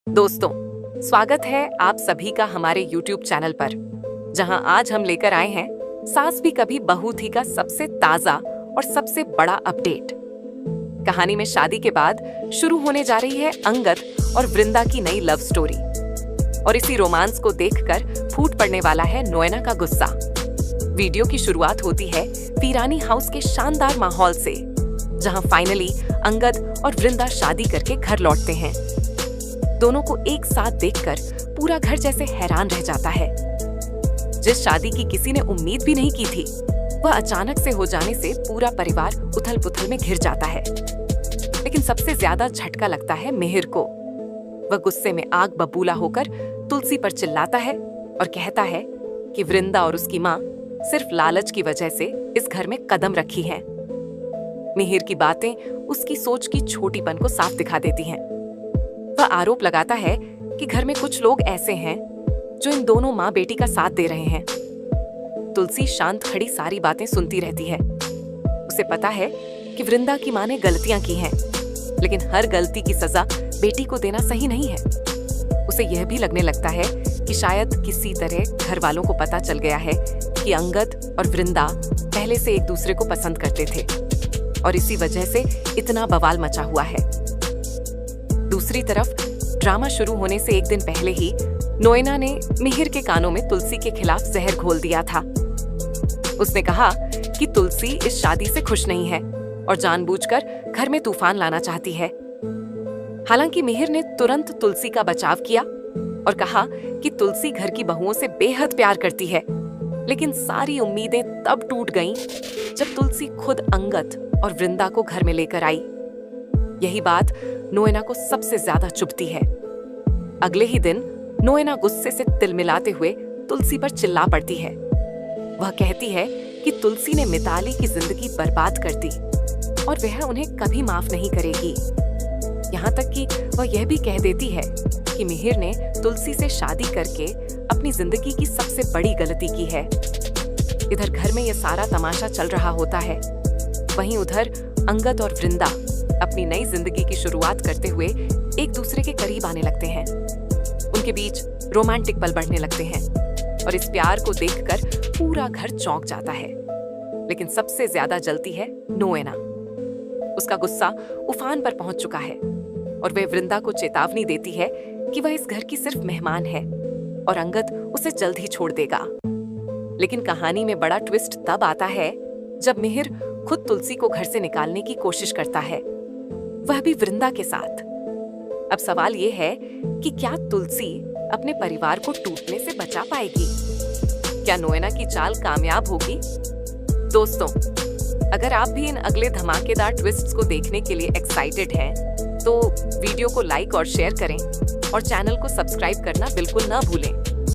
दोस्तों, स्वागत है आप सभी का हमारे YouTube चैनल पर, जहां आज हम लेकर आए हैं सास भी कभी बहू थी का सबसे ताजा और सबसे बड़ा अपडेट। कहानी में शादी के बाद शुरू होने जा रही है अंगद और वृंदा की नई लव स्टोरी, और इसी रोमांस को देखकर फूट पड़ने वाला है नोएना का गुस्सा। वीडियो की शुरुआत होती है वीरानी हाउस के शानदार माहौल से, जहां फाइनली अंगद और वृंदा शादी करके घर लौटते हैं। दोनों को एक साथ देखकर पूरा घर जैसे हैरान रह जाता है। जिस शादी की किसी ने उम्मीद भी नहीं की थी, वह अचानक से हो जाने से पूरा परिवार उथल-पुथल में घिर जाता है। लेकिन सबसे ज्यादा झटका लगता है मिहिर को। वह गुस्से में आग बबूला होकर तुलसी पर चिल्लाता है और कहता है कि वृंदा और उसकी माँ सिर्फ लालच की वजह से इस घर में कदम रखी हैं। मिहिर की बातें उसकी सोच की छोटीपन को साफ दिखा देती हैं। वह आरोप लगाता है कि घर में कुछ लोग ऐसे हैं जो इन दोनों माँ बेटी का साथ दे रहे हैं। तुलसी शांत खड़ी सारी बातें सुनती रहती है। उसे पता है कि वृंदा की माँ ने गलतियां की हैं, लेकिन हर गलती की सजा बेटी को देना सही नहीं है। उसे यह भी लगने लगता है कि शायद किसी तरह घर वालों को पता चल गया है कि अंगद और वृंदा पहले से एक दूसरे को पसंद करते थे, और इसी वजह से इतना बवाल मचा हुआ है। दूसरी तरफ ड्रामा शुरू होने से एक दिन पहले ही नोएना ने मिहिर के कानों में तुलसी के खिलाफ जहर घोल दिया था। उसने कहा कि तुलसी इस शादी से खुश नहीं है और जानबूझकर घर में तूफान लाना चाहती है। हालांकि मिहिर ने तुरंत तुलसी का बचाव किया और कहा कि तुलसी घर की बहुओं से बेहद प्यार करती है। लेकिन सारी उम्मीदें तब टूट गईं जब तुलसी खुद अंगद और वृंदा को घर में लेकर आई। यही बात नोएना को सबसे ज्यादा चुभती है। अगले ही दिन नोएना गुस्से से तिलमिलाते हुए तुलसी पर चिल्ला पड़ती है। वह कहती है कि तुलसी ने मिताली की जिंदगी बर्बाद कर दी और वह उन्हें कभी माफ नहीं करेगी। यहाँ तक कि वह यह भी कह देती है कि मिहिर ने तुलसी से शादी करके अपनी जिंदगी की सबसे बड़ी गलती की है। इधर घर में यह सारा तमाशा चल रहा होता है, वहीं उधर अंगद और वृंदा अपनी नई जिंदगी की शुरुआत करते हुए एक दूसरे के करीब आने लगते हैं। उनके बीच रोमांटिक पल बढ़ने लगते हैं और इस प्यार को देखकर पूरा घर चौंक जाता है। लेकिन सबसे ज्यादा जलती है नोएना। उसका गुस्सा उफान पर पहुंच चुका है और वह वृंदा को चेतावनी देती है कि वह इस घर की सिर्फ मेहमान है और अंगद उसे जल्द ही छोड़ देगा। लेकिन कहानी में बड़ा ट्विस्ट तब आता है जब मिहिर खुद तुलसी को घर से निकालने की कोशिश करता है, वह भी वृंदा के साथ। अब सवाल यह है कि क्या तुलसी अपने परिवार को टूटने से बचा पाएगी? क्या नोएना की चाल कामयाब होगी? दोस्तों, अगर आप भी इन अगले धमाकेदार ट्विस्ट्स को देखने के लिए एक्साइटेड हैं, तो वीडियो को लाइक और शेयर करें और चैनल को सब्सक्राइब करना बिल्कुल न भूलें।